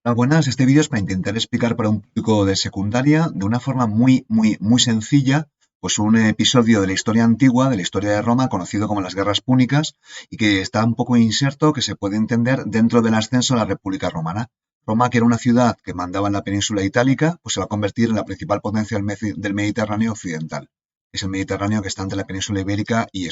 Buenas, este vídeo es para intentar explicar para un público de secundaria de una forma muy sencilla, pues un episodio de la historia antigua, de la historia de Roma, conocido como las Guerras Púnicas, y que está un poco inserto, que se puede entender dentro del ascenso a la República Romana. Roma, que era una ciudad que mandaba en la península itálica, pues se va a convertir en la principal potencia del Mediterráneo occidental. Es el Mediterráneo que está entre la península ibérica y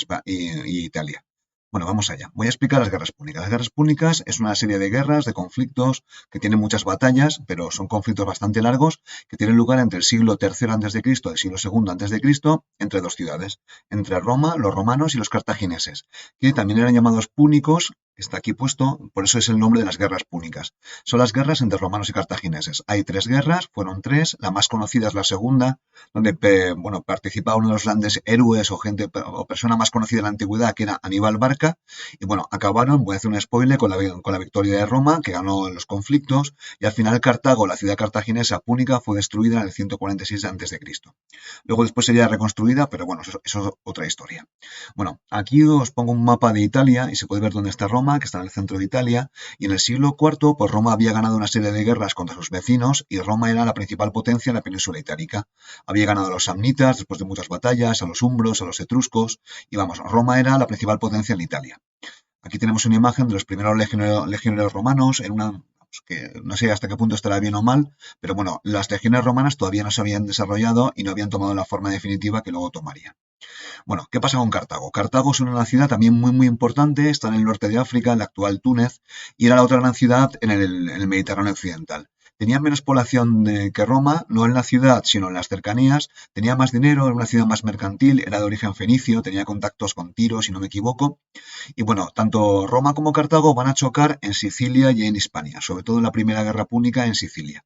Italia. Bueno, vamos allá. Voy a explicar las guerras púnicas. Las guerras púnicas es una serie de guerras, de conflictos que tienen muchas batallas, pero son conflictos bastante largos que tienen lugar entre el siglo III a.C. y el siglo II a.C. entre dos ciudades, entre Roma, los romanos y los cartagineses, que también eran llamados púnicos, está aquí puesto, por eso es el nombre de las guerras púnicas. Son las guerras entre romanos y cartagineses. Hay tres guerras, fueron tres, la más conocida es la segunda, donde bueno, participaba uno de los grandes héroes o gente o persona más conocida en la antigüedad, que era Aníbal Barca, y bueno, acabaron, voy a hacer un spoiler, con la victoria de Roma, que ganó en los conflictos, y al final Cartago, la ciudad cartaginesa púnica, fue destruida en el 146 a.C. Luego después sería reconstruida, pero bueno, eso es otra historia. Bueno, aquí os pongo un mapa de Italia y se puede ver dónde está Roma, que está en el centro de Italia, y en el siglo IV, pues Roma había ganado una serie de guerras contra sus vecinos y Roma era la principal potencia en la península itálica. Había ganado a los samnitas después de muchas batallas, a los umbros, a los etruscos, y vamos, Roma era la principal potencia en Italia. Aquí tenemos una imagen de los primeros legionarios romanos en una que no sé hasta qué punto estará bien o mal, pero bueno, las legiones romanas todavía no se habían desarrollado y no habían tomado la forma definitiva que luego tomarían. Bueno, ¿qué pasa con Cartago? Cartago es una ciudad también muy importante, está en el norte de África, en la actual Túnez, y era la otra gran ciudad en el Mediterráneo occidental. Tenía menos población que Roma, no en la ciudad, sino en las cercanías. Tenía más dinero, era una ciudad más mercantil, era de origen fenicio, tenía contactos con Tiro, si no me equivoco. Y bueno, tanto Roma como Cartago van a chocar en Sicilia y en Hispania, sobre todo en la Primera Guerra Púnica en Sicilia.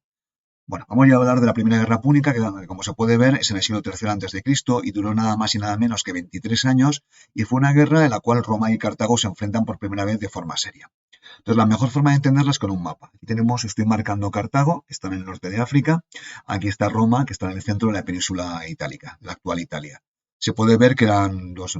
Bueno, vamos a hablar de la Primera Guerra Púnica, que como se puede ver es en el siglo III a.C. y duró nada más y nada menos que 23 años, y fue una guerra en la cual Roma y Cartago se enfrentan por primera vez de forma seria. Entonces, la mejor forma de entenderla es con un mapa. Aquí tenemos, estoy marcando Cartago, que está en el norte de África, aquí está Roma, que está en el centro de la península itálica, la actual Italia. Se puede ver que eran dos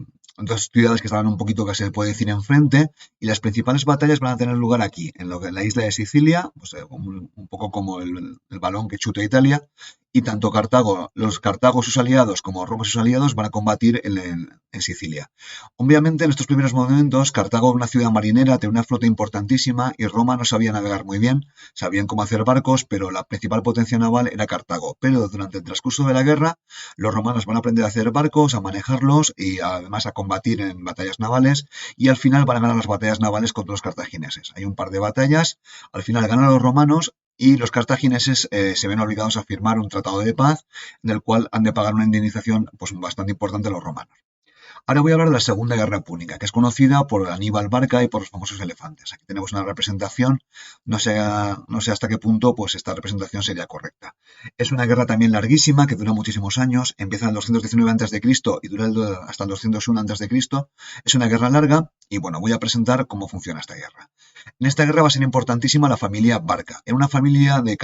ciudades que estaban un poquito, que se puede decir, enfrente, y las principales batallas van a tener lugar aquí, en la isla de Sicilia, pues, un poco como el balón que chuta Italia, y tanto Cartago, los Cartagos sus aliados como Roma sus aliados van a combatir en Sicilia. Obviamente en estos primeros momentos Cartago era una ciudad marinera, tenía una flota importantísima y Roma no sabía navegar muy bien, sabían cómo hacer barcos, pero la principal potencia naval era Cartago. Pero durante el transcurso de la guerra los romanos van a aprender a hacer barcos, a manejarlos y además a combatir en batallas navales y al final van a ganar las batallas navales contra los cartagineses. Hay un par de batallas, al final ganan los romanos y los cartagineses se ven obligados a firmar un tratado de paz en el cual han de pagar una indemnización pues, bastante importante a los romanos. Ahora voy a hablar de la Segunda Guerra Púnica, que es conocida por Aníbal Barca y por los famosos elefantes. Aquí tenemos una representación, no sé hasta qué punto pues esta representación sería correcta. Es una guerra también larguísima, que dura muchísimos años, empieza en el 219 a.C. y dura hasta el 201 a.C. Es una guerra larga y bueno, voy a presentar cómo funciona esta guerra. En esta guerra va a ser importantísima la familia Barca. Era una familia de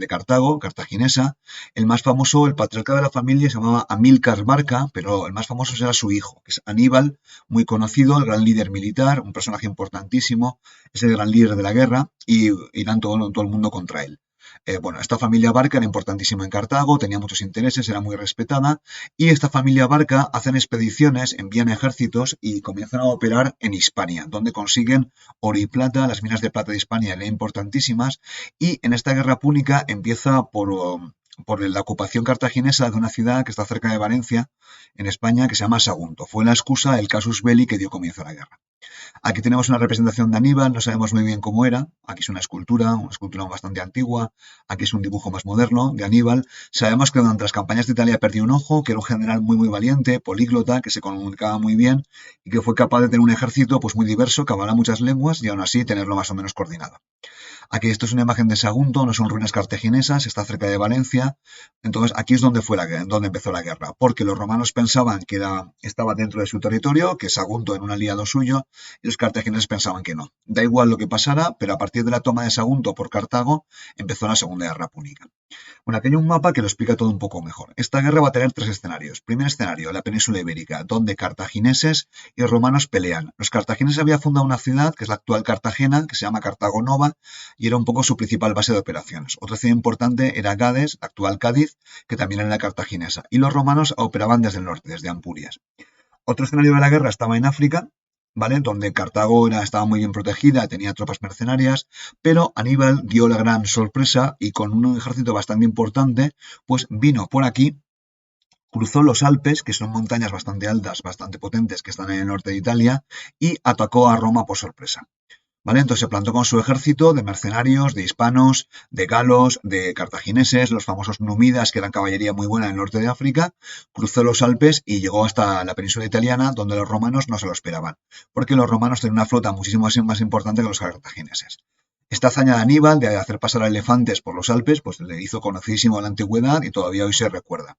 Cartago, cartaginesa. El más famoso, el patriarca de la familia, se llamaba Amílcar Barca, pero el más famoso era su hijo, que es Aníbal, muy conocido, el gran líder militar, un personaje importantísimo, es el gran líder de la guerra y irán todo el mundo contra él. Bueno, esta familia Barca era importantísima en Cartago, tenía muchos intereses, era muy respetada, y esta familia Barca hacen expediciones, envían ejércitos y comienzan a operar en Hispania, donde consiguen oro y plata, las minas de plata de Hispania eran importantísimas, y en esta guerra púnica empieza por la ocupación cartaginesa de una ciudad que está cerca de Valencia, en España, que se llama Sagunto. Fue la excusa, el casus belli que dio comienzo a la guerra. Aquí tenemos una representación de Aníbal, no sabemos muy bien cómo era. Aquí es una escultura bastante antigua. Aquí es un dibujo más moderno de Aníbal. Sabemos que durante las campañas de Italia perdió un ojo, que era un general muy valiente, políglota, que se comunicaba muy bien y que fue capaz de tener un ejército pues muy diverso, que hablaba muchas lenguas y aún así tenerlo más o menos coordinado. Aquí esto es una imagen de Sagunto, no son ruinas cartaginesas, está cerca de Valencia. Entonces aquí es donde donde empezó la guerra, porque los romanos pensaban que estaba dentro de su territorio, que Sagunto era un aliado suyo, y los cartagineses pensaban que no. Da igual lo que pasara, pero a partir de la toma de Sagunto por Cartago empezó la Segunda Guerra Púnica. Bueno, aquí hay un mapa que lo explica todo un poco mejor. Esta guerra va a tener tres escenarios. Primer escenario, la península ibérica, donde cartagineses y romanos pelean. Los cartagineses habían fundado una ciudad, que es la actual Cartagena, que se llama Cartago Nova, y era un poco su principal base de operaciones. Otra ciudad importante era Gades, actual Cádiz, que también era la cartaginesa, y los romanos operaban desde el norte, desde Ampurias. Otro escenario de la guerra estaba en África, ¿vale? Donde Cartago estaba muy bien protegida, tenía tropas mercenarias, pero Aníbal dio la gran sorpresa y con un ejército bastante importante, pues vino por aquí, cruzó los Alpes, que son montañas bastante altas, bastante potentes, que están en el norte de Italia, y atacó a Roma por sorpresa. ¿Vale? Entonces se plantó con su ejército de mercenarios, de hispanos, de galos, de cartagineses, los famosos númidas, que eran caballería muy buena en el norte de África, cruzó los Alpes y llegó hasta la península italiana, donde los romanos no se lo esperaban, porque los romanos tenían una flota muchísimo más importante que los cartagineses. Esta hazaña de Aníbal de hacer pasar a elefantes por los Alpes, pues le hizo conocidísimo en la antigüedad y todavía hoy se recuerda.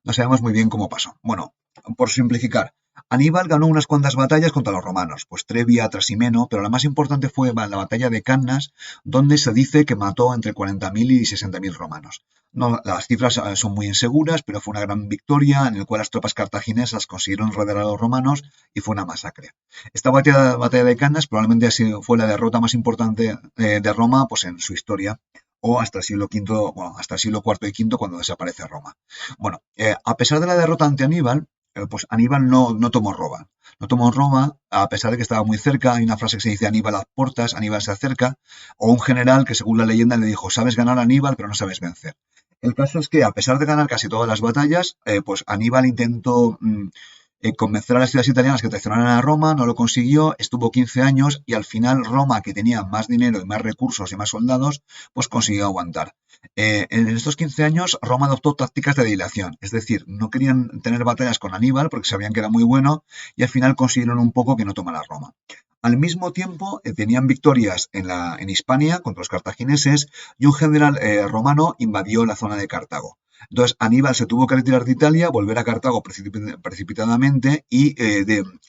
No sabemos muy bien cómo pasó. Bueno, por simplificar, Aníbal ganó unas cuantas batallas contra los romanos, pues Trebia, Trasimeno, pero la más importante fue la batalla de Cannas, donde se dice que mató entre 40.000 y 60.000 romanos. No, las cifras son muy inseguras, pero fue una gran victoria en la cual las tropas cartaginesas consiguieron rodear a los romanos y fue una masacre. Esta batalla de Cannas probablemente fue la derrota más importante de Roma pues, en su historia, o hasta el siglo V, bueno, hasta el siglo IV y V cuando desaparece Roma. Bueno, a pesar de la derrota ante Aníbal, pues Aníbal no tomó Roma. No tomó Roma, a pesar de que estaba muy cerca. Hay una frase que se dice Aníbal a las puertas, Aníbal se acerca, o un general que según la leyenda le dijo, sabes ganar a Aníbal, pero no sabes vencer. El caso es que a pesar de ganar casi todas las batallas, pues Aníbal intentó convencer a las ciudades italianas que traicionaran a Roma, no lo consiguió, estuvo 15 años y al final Roma, que tenía más dinero y más recursos y más soldados, pues consiguió aguantar. En estos 15 años Roma adoptó tácticas de dilación, es decir, no querían tener batallas con Aníbal porque sabían que era muy bueno y al final consiguieron un poco que no tomara Roma. Al mismo tiempo, tenían victorias en Hispania contra los cartagineses y un general romano invadió la zona de Cartago. Entonces Aníbal se tuvo que retirar de Italia, volver a Cartago precipitadamente y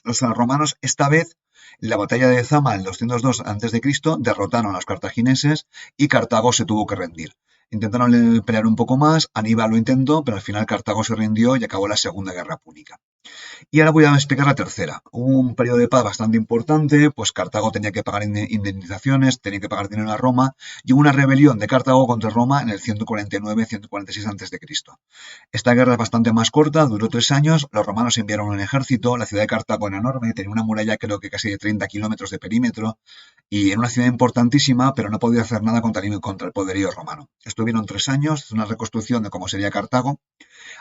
los romanos esta vez en la batalla de Zama en 202 a.C. derrotaron a los cartagineses y Cartago se tuvo que rendir. Intentaron pelear un poco más, Aníbal lo intentó, pero al final Cartago se rindió y acabó la Segunda Guerra Púnica. Y ahora voy a explicar la tercera. Hubo un periodo de paz bastante importante, pues Cartago tenía que pagar indemnizaciones, tenía que pagar dinero a Roma, y hubo una rebelión de Cartago contra Roma en el 149-146 a.C. Esta guerra es bastante más corta, duró 3 años, los romanos enviaron un ejército, la ciudad de Cartago era enorme, tenía una muralla creo que casi de 30 kilómetros de perímetro, y era una ciudad importantísima, pero no podía hacer nada contra el poderío romano. Estuvieron 3 años, una reconstrucción de cómo sería Cartago.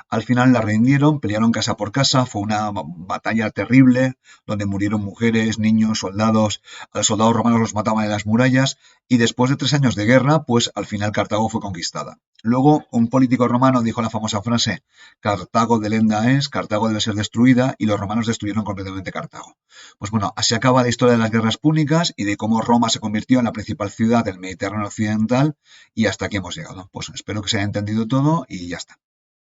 Al final la rindieron, pelearon casa por casa, fue una batalla terrible, donde murieron mujeres, niños, soldados, a los soldados romanos los mataban en las murallas, y después de 3 años de guerra, pues al final Cartago fue conquistada. Luego, un político romano dijo la famosa frase, Cartago delenda es, Cartago debe ser destruida, y los romanos destruyeron completamente Cartago. Pues bueno, así acaba la historia de las guerras púnicas y de cómo Roma se convirtió en la principal ciudad del Mediterráneo occidental, y hasta aquí hemos llegado. Pues espero que se haya entendido todo y ya está.